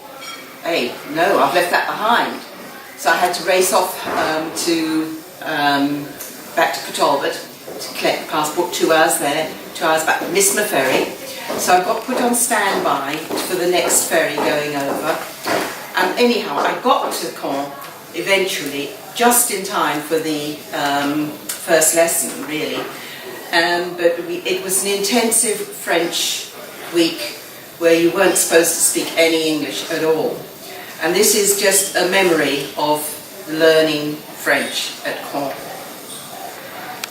"Hey, no, I've left that behind." So I had to race off back to Port to collect the passport. 2 hours there, 2 hours back. Missed my ferry, so I got put on standby for the next ferry going over. And anyhow, I got to Caen eventually, just in time for the first lesson, really. But it was an intensive French week where you weren't supposed to speak any English at all. And this is just a memory of learning French at Caen.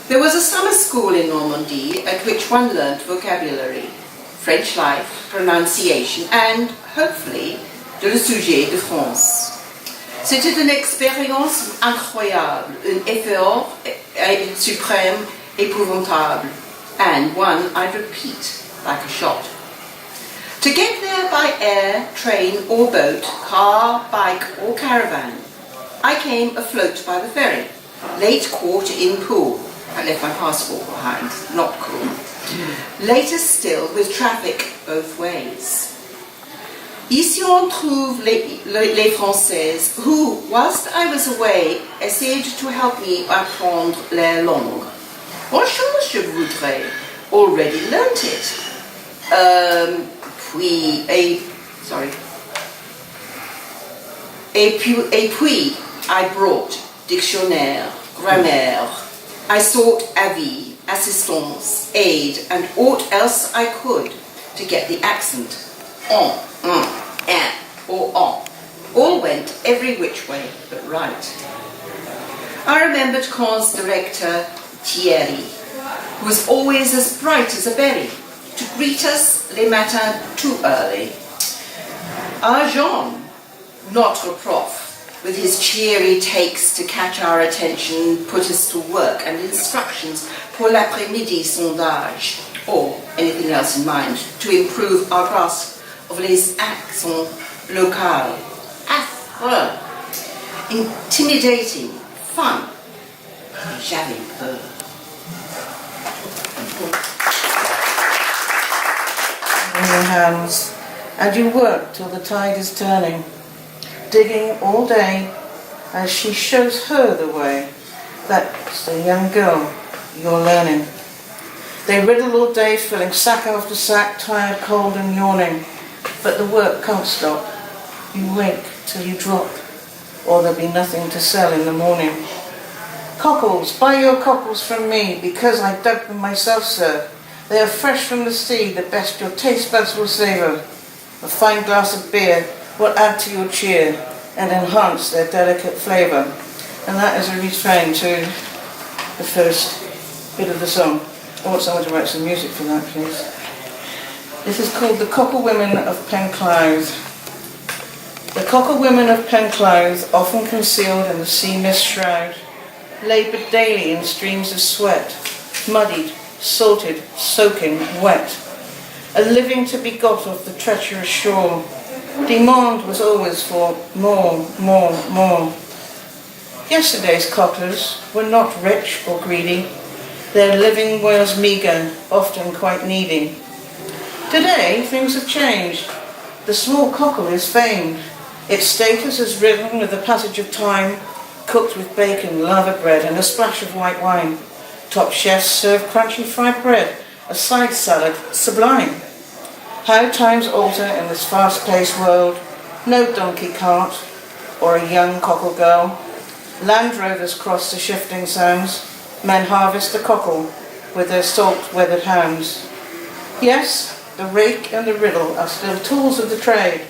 There was a summer school in Normandy at which one learned vocabulary, French life, pronunciation, and, hopefully, le sujet de France. C'était une expérience incroyable, un effort suprême, épouvantable, and one I'd repeat like a shot. To get there by air, train or boat, car, bike or caravan, I came afloat by the ferry, late quarter in Poole. I left my passport behind, not cool. Later still with traffic both ways. Ici on trouve les Françaises who, whilst I was away, essayed to help me apprendre leur langue. Bonjour, je voudrais. Already learnt it. Et puis, I brought dictionnaire, grammaire. I sought avis, assistance, aid, and aught else I could to get the accent. On, en, or on. All went every which way but right. I remembered Caen's director, Thierry, who was always as bright as a berry, to greet us les matins too early. Our Jean, notre prof, with his cheery takes to catch our attention, put us to work, and instructions pour l'après-midi sondage, or anything else in mind, to improve our grasp of les accents locaux. Affreux, intimidating, fun. J'avais peur. In your hands, and you work till the tide is turning, digging all day as she shows her the way. That's the young girl you're learning. They riddle all day, filling sack after sack, tired, cold and yawning, but the work can't stop. You wait till you drop, or there'll be nothing to sell in the morning. Cockles, buy your cockles from me, because I dug them myself, sir. They are fresh from the sea, the best your taste buds will savour. A fine glass of beer will add to your cheer and enhance their delicate flavour. And that is a refrain to the first bit of the song. I want someone to write some music for that, please. This is called The Cockle Women of Penclouth. The cockle women of Penclouth, often concealed in the sea mist shroud, laboured daily in streams of sweat, muddied, salted, soaking, wet. A living to be got off the treacherous shore. Demand was always for more, more, more. Yesterday's cocklers were not rich or greedy. Their living was meagre, often quite needy. Today, things have changed. The small cockle is famed. Its status has risen with the passage of time, cooked with bacon, lava bread, and a splash of white wine. Top chefs serve crunchy fried bread, a side salad sublime. How times alter in this fast-paced world. No donkey cart or a young cockle girl. Land Rovers cross the shifting sands. Men harvest the cockle with their salt-weathered hands. Yes, the rake and the riddle are still tools of the trade,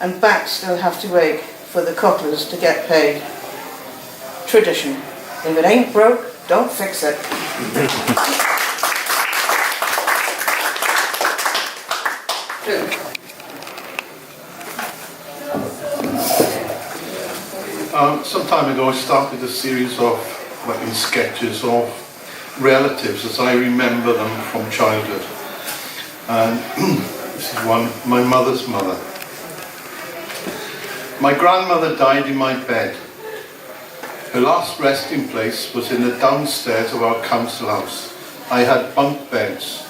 and backs still have to ache for the cocklers to get paid. Tradition. If it ain't broke, don't fix it. Some time ago I started a series of writing sketches of relatives as I remember them from childhood. And this is one, my mother's mother. My grandmother died in my bed. Her last resting place was in the downstairs of our council house. I had bunk beds.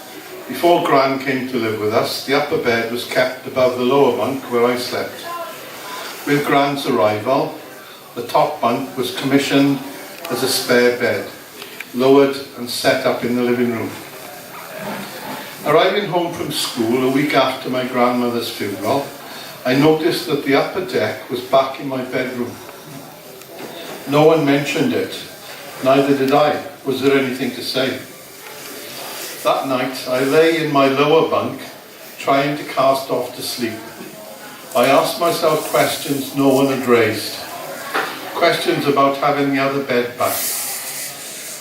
Before Gran came to live with us, the upper bed was kept above the lower bunk where I slept. With Gran's arrival, the top bunk was commissioned as a spare bed, lowered and set up in the living room. Arriving home from school a week after my grandmother's funeral, I noticed that the upper deck was back in my bedroom. No one mentioned it, neither did I. Was there anything to say? That night I lay in my lower bunk trying to cast off to sleep. I asked myself questions no one had raised. Questions about having the other bed back.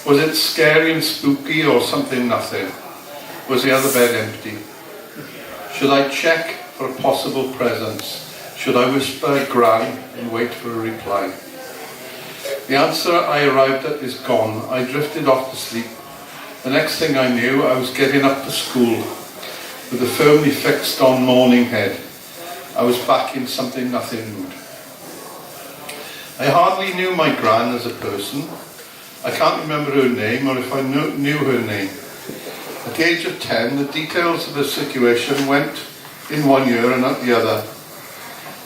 Was it scary and spooky or something nothing? Was the other bed empty? Should I check for a possible presence? Should I whisper Gran and wait for a reply? The answer I arrived at is gone. I drifted off to sleep. The next thing I knew, I was getting up for school with a firmly fixed on morning head. I was back in something nothing mood. I hardly knew my Gran as a person. I can't remember her name or if I knew her name. At the age of 10, the details of the situation went in one ear and out the other.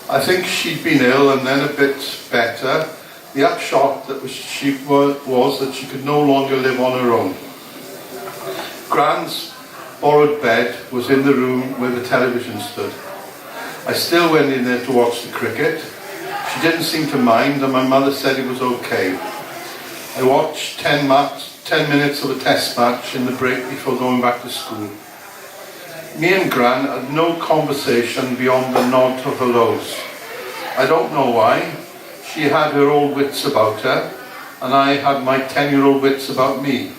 I think she'd been ill and then a bit better. The upshot that was that she could no longer live on her own. Gran's borrowed bed was in the room where the television stood. I still went in there to watch the cricket. She didn't seem to mind and my mother said it was okay. I watched 10 minutes of a test match in the break before going back to school. Me and Gran had no conversation beyond the nod of hellos. I don't know why. She had her old wits about her, and I had my 10-year-old wits about me.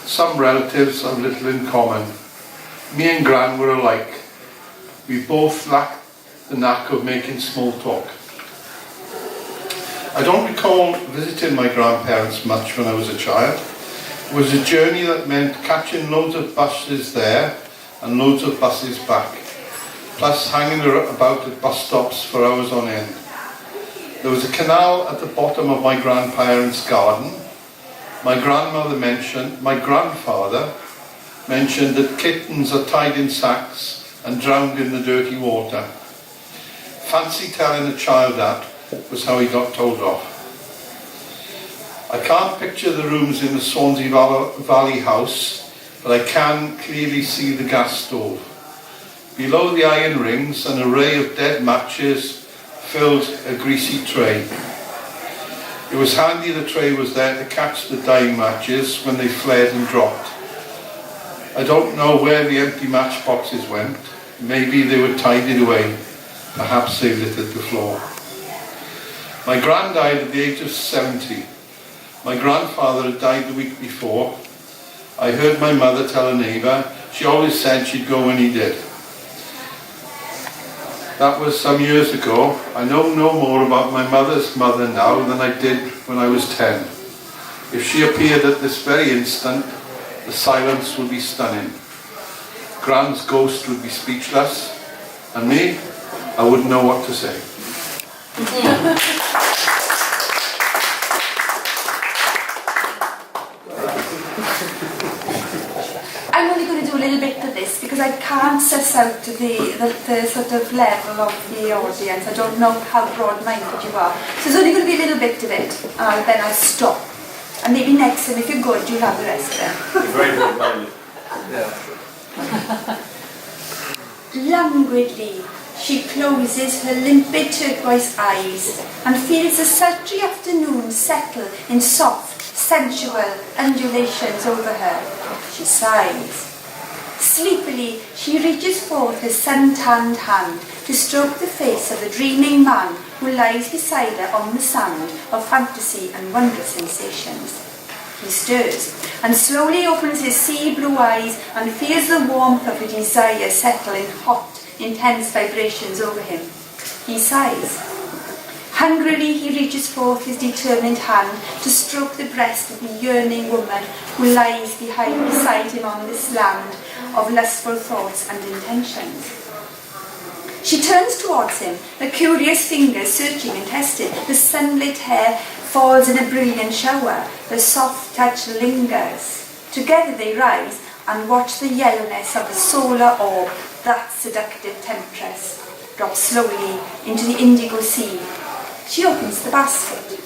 Some relatives have little in common. Me and Gran were alike. We both lacked the knack of making small talk. I don't recall visiting my grandparents much when I was a child. It was a journey that meant catching loads of buses there and loads of buses back, plus hanging about at bus stops for hours on end. There was a canal at the bottom of my grandparents' garden. My grandfather mentioned that kittens are tied in sacks and drowned in the dirty water. Fancy telling a child that was how he got told off. I can't picture the rooms in the Swansea Valley house, but I can clearly see the gas stove. Below the iron rings, an array of dead matches filled a greasy tray. It was handy the tray was there to catch the dying matches when they flared and dropped. I don't know where the empty matchboxes went. Maybe they were tidied away. Perhaps they littered the floor. My Gran died at the age of 70. My grandfather had died the week before. I heard my mother tell a neighbour she always said she'd go when he did. That was some years ago. I know no more about my mother's mother now than I did when I was 10. If she appeared at this very instant, the silence would be stunning. Gran's ghost would be speechless, and me, I wouldn't know what to say. I'm only going to do a little bit of this because I can't suss out the sort of level of the audience. I don't know how broad-minded you are. So there's only going to be a little bit of it, and then I'll stop. And maybe next time, if you're good, you'll have the rest of it. You're very broad-minded. Yeah. Languidly, she closes her limpid turquoise eyes and feels the sultry afternoon settle in soft, sensual undulations over her. She sighs. Sleepily, she reaches forth her sun-tanned hand to stroke the face of the dreaming man who lies beside her on the sand of fantasy and wondrous sensations. He stirs and slowly opens his sea-blue eyes and feels the warmth of her desire settle in hot, intense vibrations over him. He sighs. Hungrily he reaches forth his determined hand to stroke the breast of the yearning woman who lies beside him on this land, of lustful thoughts and intentions. She turns towards him, her curious fingers searching and testing. The sunlit hair falls in a brilliant shower. The soft touch lingers. Together they rise and watch the yellowness of the solar orb, that seductive temptress, drop slowly into the indigo sea. She opens the basket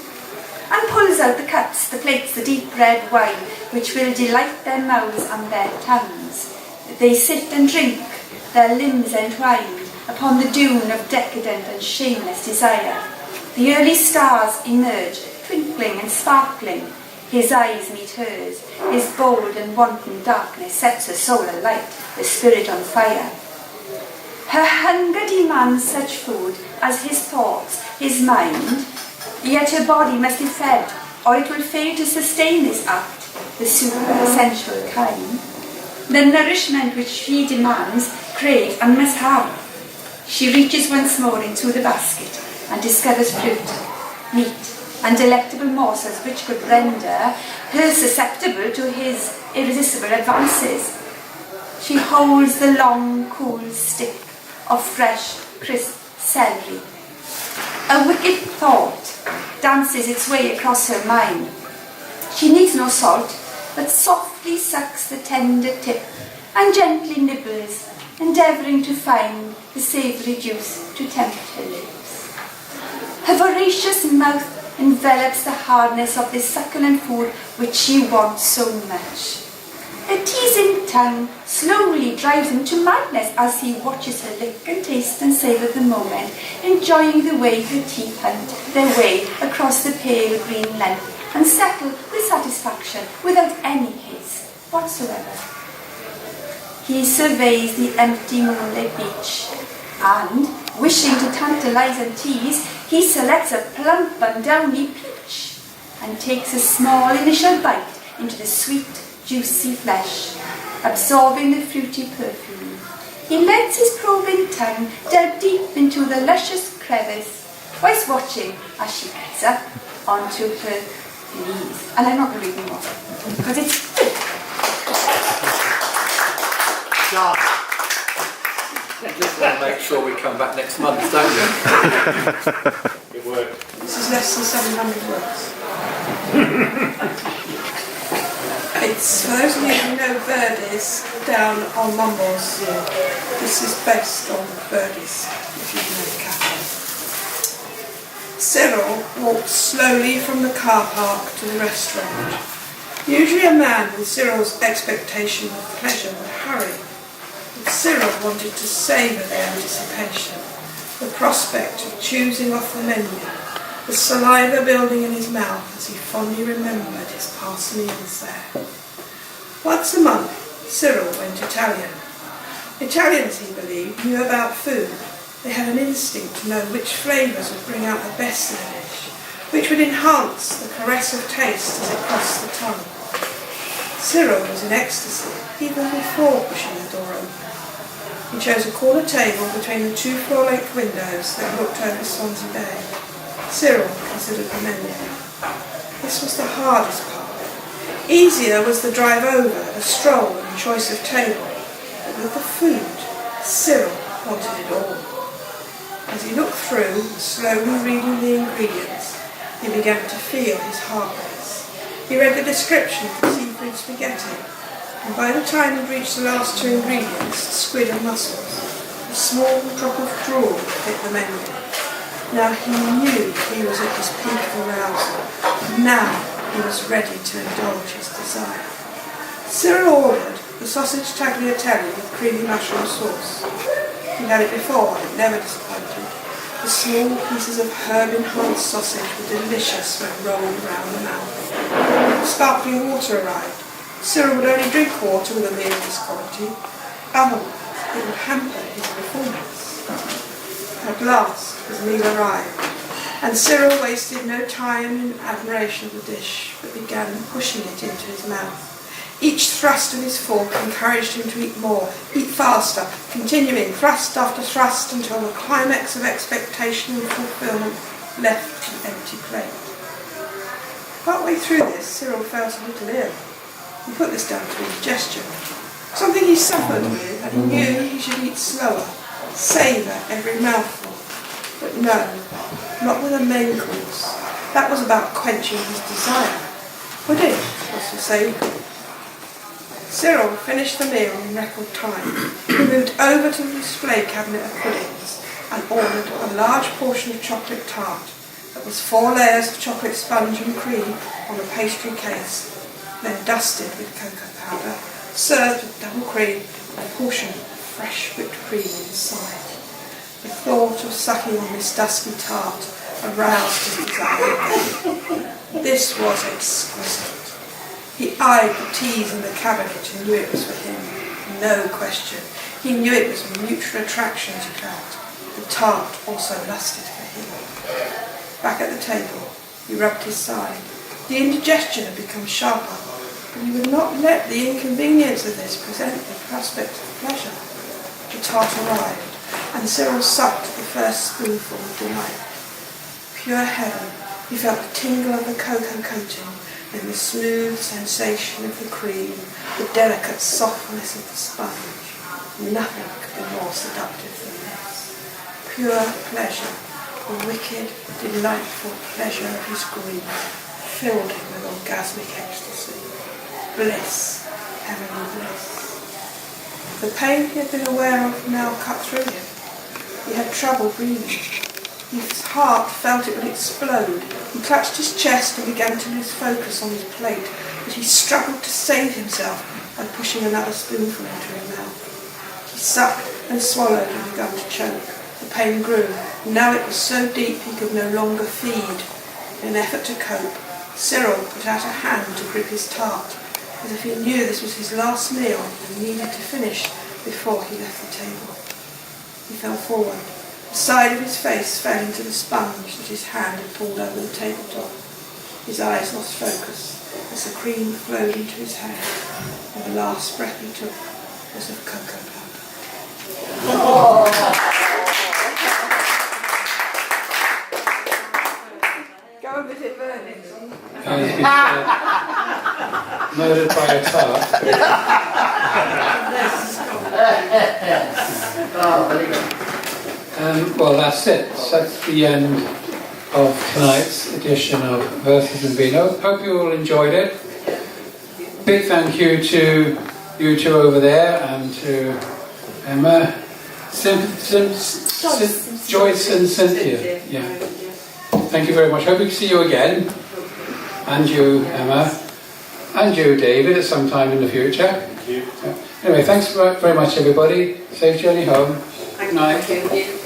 and pulls out the cups, the plates, the deep red wine, which will delight their mouths and their tongues. They sit and drink, their limbs entwined, upon the dune of decadent and shameless desire. The early stars emerge, twinkling and sparkling. His eyes meet hers. His bold and wanton darkness sets her soul alight, the spirit on fire. Her hunger demands such food as his thoughts, his mind, yet her body must be fed, or it will fail to sustain this act, the super-sensual kind. The nourishment which she demands, craves, and must have. She reaches once more into the basket and discovers fruit, meat, and delectable morsels which could render her susceptible to his irresistible advances. She holds the long, cool stick of fresh, crisp celery. A wicked thought dances its way across her mind. She needs no salt, but softly sucks the tender tip and gently nibbles, endeavouring to find the savoury juice to tempt her lips. Her voracious mouth envelops the hardness of this succulent food which she wants so much. A teasing tongue slowly drives him to madness as he watches her lick and taste and savour the moment, enjoying the way her teeth hunt their way across the pale green length and settle with satisfaction without any haste whatsoever. He surveys the empty moonlit beach and, wishing to tantalise and tease, he selects a plump and downy peach and takes a small initial bite into the sweet, juicy flesh, absorbing the fruity perfume. He lets his probing tongue delve deep into the luscious crevice, whilst watching as she gets up onto her knees. And I'm not going to read more, because it's You just want to make sure we come back next month, don't you? Good work. This is less than 700 words. It's, for those of you who know birdies down on Mumbles, this is based on birdies, if you know the cafe. Cyril walked slowly from the car park to the restaurant. Usually a man with Cyril's expectation of pleasure would hurry. But Cyril wanted to savour the anticipation, the prospect of choosing off the menu, the saliva building in his mouth as he fondly remembered his past meals there. Once a month, Cyril went Italian. Italians, he believed, knew about food. They had an instinct to know which flavours would bring out the best in a dish, which would enhance the caress of taste as it crossed the tongue. Cyril was in ecstasy, even before pushing the door open. He chose a corner table between the two floor-length windows that looked over Swansea Bay. Cyril considered the menu. This was the hardest part. Easier was the drive over, the stroll and choice of table. But with the food, Cyril wanted it all. As he looked through, slowly reading the ingredients, he began to feel his heart race. He read the description of the seafood spaghetti, and by the time he'd reached the last two ingredients, squid and mussels, a small drop of drool hit the menu. Now he knew he was at his peak of arousal. Now he was ready to indulge his desire. Cyril ordered the sausage tagliatelle with creamy mushroom sauce. He had it before, and it never disappointed. The small pieces of herb-enhanced sausage were delicious when rolled round the mouth. Sparkling water arrived. Cyril would only drink water with a meal of this quality. Otherwise, it would hamper his performance. At last, his meal arrived, and Cyril wasted no time in admiration of the dish, but began pushing it into his mouth. Each thrust of his fork encouraged him to eat more, eat faster, continuing thrust after thrust until the climax of expectation and fulfilment left an empty plate. Partway through this, Cyril felt a little ill. He put this down to indigestion. Something he suffered with, and he knew he should eat slower, savour every mouthful. But no, not with a main course. That was about quenching his desire. Pudding was for savour. Cyril finished the meal in record time. He moved over to the display cabinet of puddings and ordered a large portion of chocolate tart that was 4 layers of chocolate sponge and cream on a pastry case, then dusted with cocoa powder, served with double cream and a portion of fresh whipped cream inside. The thought of sucking on this dusky tart aroused his desire. This was exquisite. He eyed the teas in the cabinet and knew it was for him. No question. He knew it was mutual attraction he felt. The tart also lusted for him. Back at the table, he rubbed his side. The indigestion had become sharper, but he would not let the inconvenience of this present the prospect of pleasure. The tart arrived, and Cyril sucked the first spoonful with delight. Pure heaven, he felt the tingle of the cocoa coating, and the smooth sensation of the cream, the delicate softness of the sponge. Nothing could be more seductive than this. Pure pleasure, the wicked, delightful pleasure of his grief, filled him with orgasmic ecstasy. Bliss, heavenly bliss. The pain he had been aware of now cut through him. He had trouble breathing. His heart felt it would explode. He clutched his chest and began to lose focus on his plate, but he struggled to save himself by pushing another spoonful into his mouth. He sucked and swallowed and began to choke. The pain grew. Now it was so deep he could no longer feed. In an effort to cope, Cyril put out a hand to grip his tart, as if he knew this was his last meal and needed to finish before he left the table. He fell forward. The side of his face fell into the sponge that his hand had pulled over the tabletop. His eyes lost focus as the cream flowed into his hand, and the last breath he took was of cocoa powder. Go and visit Vernon. Murdered by a tart. Well, that's it. So that's the end of tonight's edition of Verses and Vino. Hope you all enjoyed it. Big thank you to you two over there and to Emma, Joyce and Cynthia. Yeah. Thank you very much. Hope we see you again. And you, Emma. And you, David, at some time in the future. Thank you. Anyway, thanks very much, everybody. Safe journey home. Good night. Thank you.